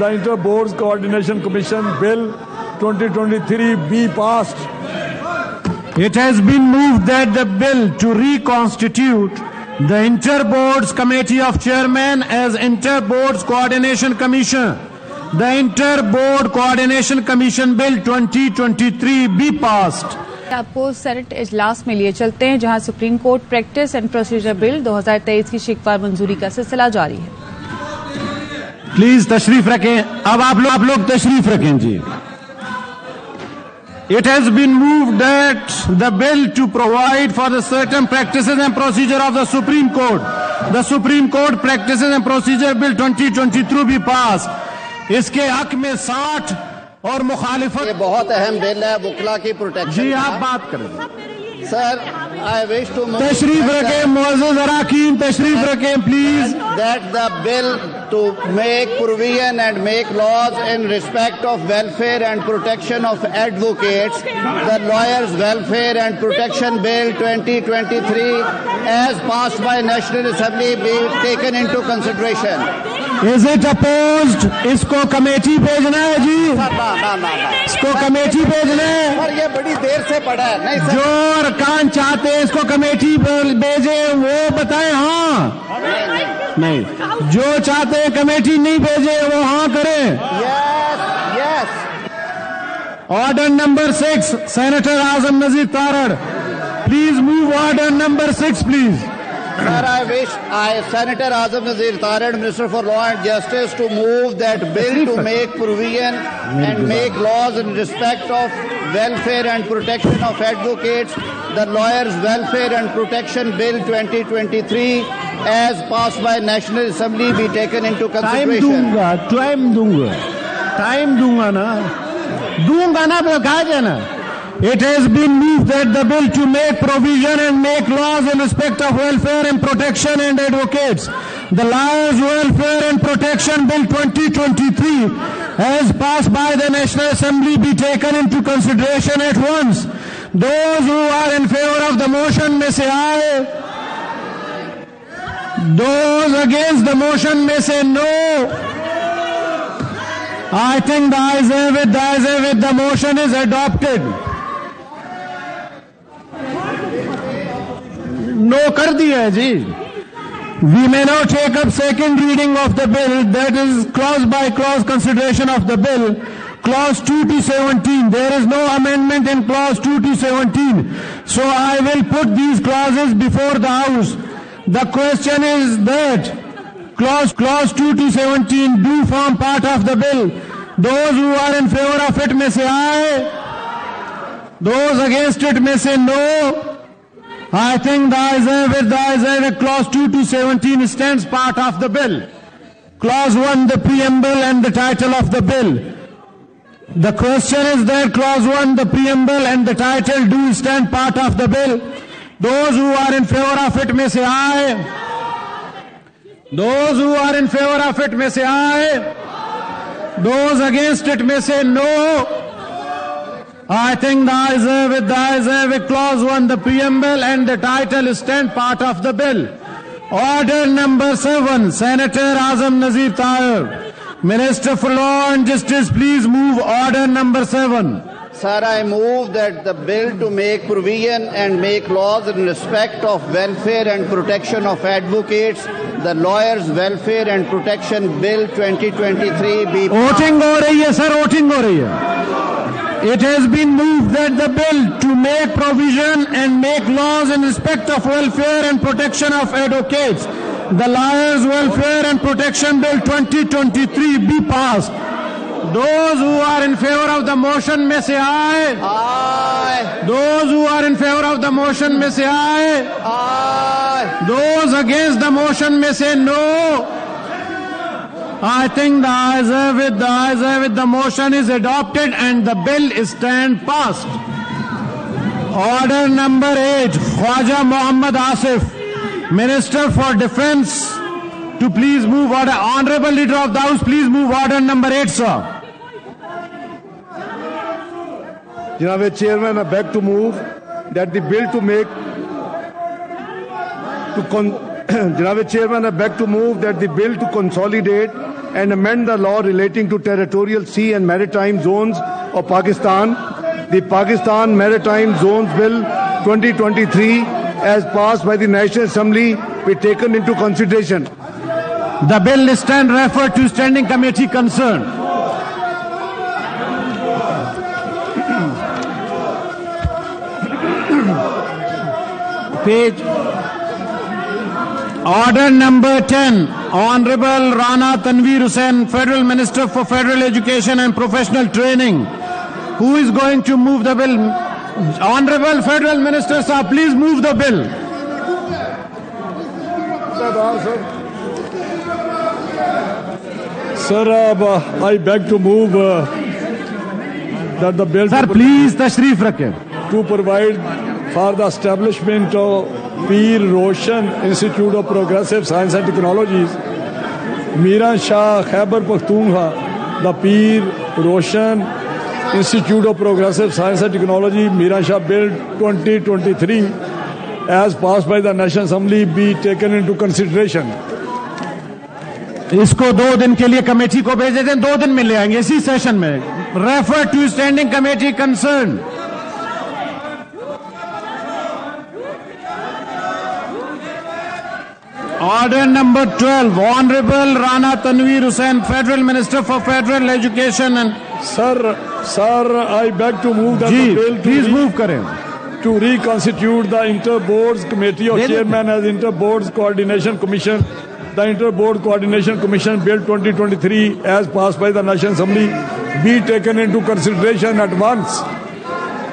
the Inter-Boards Coordination Commission Bill 2023 be passed. It has been moved that the bill to reconstitute the Inter-Boards Committee of Chairmen as Inter-Boards Coordination Commission, the Inter-Board Coordination Commission Bill 2023 be passed. आपको senate इजलास में लिए चलते हैं जहां supreme court practice and procedure bill 2023 की शिकवार मंजूरी का सिलसिला जारी है। प्लीज तशरीफ रखें। अब आप लोग तशरीफ रखें जी। It has been moved that the bill to provide for the certain practices and procedure of the Supreme Court, the Supreme Court Practices and Procedure Bill 2023 be passed. इसके हक में 60 और मुखालिफत। ये बहुत अहम बिल है वुकला की प्रोटेक्शन। जी आप बात करें। सर, आई विश टू तशरीफ रखें मुअज़्ज़ज़ अराकीन, तशरीफ रखें please. That the bill to make provision and make laws in respect of welfare and protection of advocates, the Lawyers Welfare and Protection Bill 2023 as passed by National Assembly be taken into consideration. Is it opposed? इसको committee भेजना है जी। ना। इसको committee भेजना है। Sir, ये बड़ी देर से पड़ा है। नहीं सर। जो अरकान चाहते हैं इसको कमेटी भेजे वो बताएं हाँ। नहीं, जो चाहते हैं कमेटी नहीं भेजे वो हाँ करें। Yes. Order number 6, senator Azam Nazir Tarar, please move order number 6 please. Sir, I wish Senator Azam Nazir Tarad, Minister for Law and Justice, to move that bill to make provision and make laws in respect of welfare and protection of advocates, the Lawyers Welfare and Protection Bill 2023 as passed by National Assembly be taken into consideration. Time दूंगा ना तो कहा जाना। It has been moved that the bill to make provision and make laws in respect of welfare and protection and advocates, the Lawyers Welfare and Protection Bill 2023 as passed by the National Assembly be taken into consideration at once. Those who are in favor of the motion may say aye. Those against the motion may say no. I think the ayes have it, the motion is adopted. No कर दिया है जी। We may now take up second reading of the bill, that is clause by clause consideration of the bill. Clause 2 to 17. There is no amendment in clause 2 to 17. So I will put these clauses before the House. The question is that clause 2 to 17 do form part of the bill. Those who are in favor of it may say aye. Those against it may say no. I think the ayes have it, clause 2 to 17 stands part of the bill. Clause 1, the preamble and the title of the bill. The question is that clause 1, the preamble and the title do stand part of the bill. Those who are in favor of it may say aye. Those who are in favor of it may say aye. Those against it may say no. I think the ayes have it, clause 1, the preamble and the title stand part of the bill. Order number 7, Senator Azam Nazir Taher, Minister for Law and Justice, please move order number 7. Sir, I move that the bill to make provision and make laws in respect of welfare and protection of advocates, the Lawyers Welfare and Protection Bill 2023 be passed. Voting हो रही है sir, voting हो रही है. It has been moved that the bill to make provision and make laws in respect of welfare and protection of advocates, the Lawyers Welfare and Protection Bill 2023 be passed. Those who are in favor of the motion may say aye. Aye. Those who are in favor of the motion may say aye. Aye. Those against the motion may say no. I think the ayes have it, the motion is adopted and the bill is stand passed. Order number 8, Khwaja Muhammad Asif, Minister for Defence, to please move order. Honorable Leader of the House, please move order number 8, sir. Janaab Chairman, I beg to move that the bill to make Janaab Chairman, I beg to move that the bill to consolidate and amend the law relating to territorial sea and maritime zones of Pakistan. The Pakistan Maritime Zones Bill 2023 as passed by the National Assembly be taken into consideration. The bill is referred to Standing Committee concerned. Page. Order number 10. Honorable Rana Tanveer Hussain, Federal Minister for Federal Education and Professional Training. Who is going to move the bill? Honorable Federal Minister, sir, please move the bill. Sir, I beg to move that the bill Sir, please tashrif rakhe. to provide for the establishment of Peer Roshan Institute of Progressive Science and Technologies, Miran Shah, Khyber Pakhtunkhwa, the Peer Roshan Institute of Progressive Science and Technology, Miran Shah Bill 2023, as passed by the National Assembly, be taken into consideration. इसको 2 दिन के लिए committee को भेज देते हैं, 2 दिन में ले आएंगे इसी सेशन में. Refer to standing committee concern. Order number 12. Honorable Rana Tanveer Hussain, Federal Minister for Federal Education and... Sir, I beg to move that the bill please move करें. to reconstitute the Inter-Boards Committee of Chairman as Inter-Boards Coordination Commission. The Inter-Board Coordination Commission Bill 2023 as passed by the National Assembly be taken into consideration at once.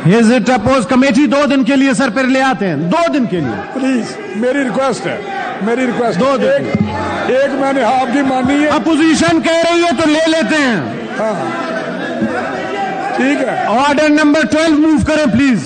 Is it opposed? Committee 2 दिन के लिए sir पर ले आते हैं, 2 दिन के लिए. Please, मेरी रिक्वेस्ट है, मेरी रिक्वेस्ट. 2 दिन. एक मैंने आपकी मानी है. अपोजिशन कह रही है तो ले लेते हैं. हाँ, ठीक है. ऑर्डर नंबर 12 मूव करें प्लीज.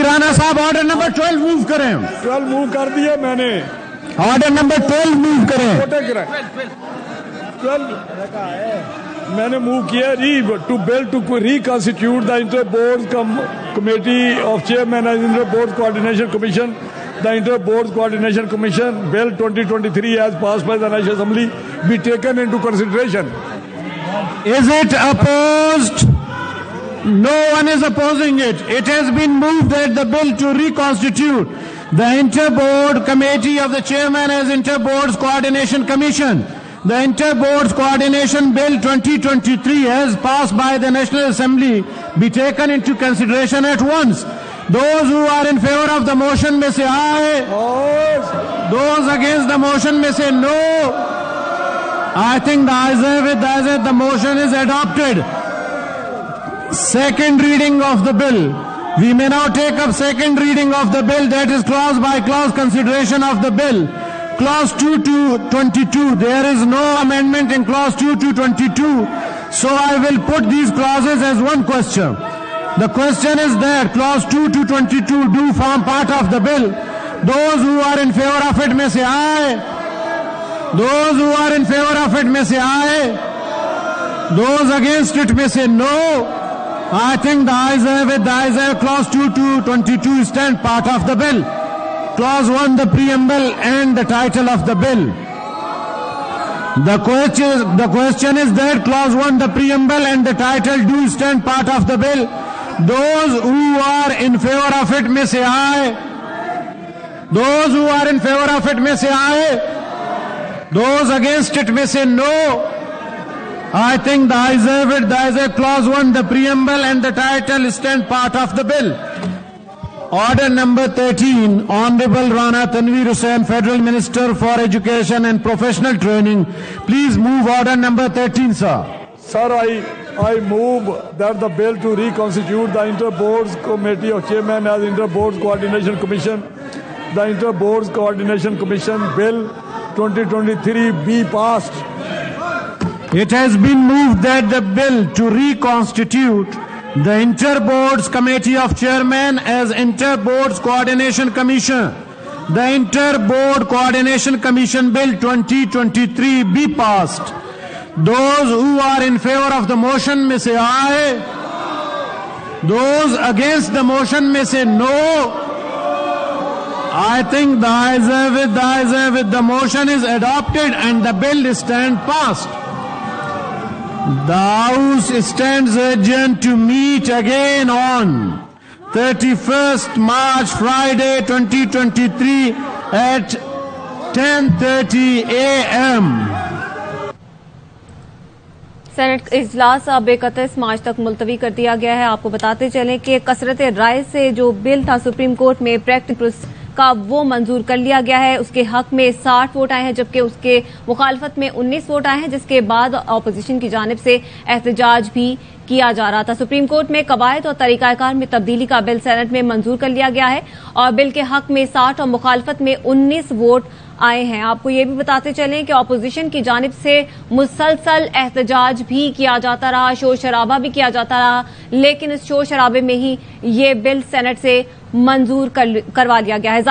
राणा साहब ऑर्डर नंबर 12 मूव करें. 12 मूव कर दिया मैंने. ऑर्डर नंबर 12 मूव करें. 12 मैंने मूव किया to bill to reconstitute the inter board committee of chairman as inter board coordination commission. The Inter-Boards Coordination Commission Bill 2023 as passed by the National Assembly be taken into consideration. Is it opposed? No one is opposing it. It has been moved that the bill to reconstitute the Inter-Board Committee of the Chairman as Inter-Boards Coordination Commission. The Inter-Boards Coordination Bill 2023 as passed by the National Assembly be taken into consideration at once. Those who are in favor of the motion may say aye. Those against the motion may say no. I think the ayes have it, the motion is adopted. Second reading of the bill. We may now take up second reading of the bill, that is clause by clause consideration of the bill. Clause 2 to 22. There is no amendment in clause 2 to 22. So I will put these clauses as one question. The question is that clause 2 to 22 do form part of the bill. Those who are in favor of it may say aye. Those who are in favor of it may say aye. Those against it may say no. I think the ayes have it. The ayes have clause 2 to 22 stand part of the bill. Clause 1, the preamble and the title of the bill. The question is that clause 1, the preamble and the title do stand part of the bill. Those who are in favor of it may say aye. Those who are in favor of it may say aye. Those against it may say no. I think the ayes have it. The ayes have clause 1, the preamble and the title stand part of the bill. Order number 13, Honorable Rana Tanveer Hussain, Federal Minister for Education and Professional Training. Please move order number 13, sir. Sir, I move that the bill to reconstitute the Inter-Boards Committee of Chairman as Inter-Boards Coordination Commission, the Inter-Boards Coordination Commission Bill 2023 be passed. It has been moved that the bill to reconstitute the Inter-Boards Committee of Chairman as Inter-Boards Coordination Commission, the Inter-Board Coordination Commission Bill 2023 be passed. Those who are in favor of the motion may say aye. Those against the motion may say no. I think the ayes have it, the ayes have it. The motion is adopted and the bill stands passed. The House stands adjourned to meet again on 31st March, Friday 2023 at 10:30 a.m. Senate इजलास अब 31 मार्च तक मुलतवी कर दिया गया है। आपको बताते चलें कि कसरत राय से जो बिल था सुप्रीम कोर्ट में प्रैक्टिस का वो मंजूर कर लिया गया है। उसके हक में 60 वोट आए हैं, जबकि उसके मुखालफत में 19 वोट आए हैं, जिसके बाद अपोजिशन की जानिब से एहतजाज भी किया जा रहा था। सुप्रीम कोर्ट में कवायद और तरीकाकार में तब्दीली का बिल सेनेट में मंजूर कर लिया गया है और बिल के हक में 60 और मुखालफत में 19 वोट आए हैं। आपको ये भी बताते चलें कि अपोजिशन की जानिब से मुसलसल एहतजाज भी किया जाता रहा, शोर शराबा भी किया जाता रहा, लेकिन इस शोर शराबे में ही ये बिल सेनेट से मंजूर करवा लिया गया है।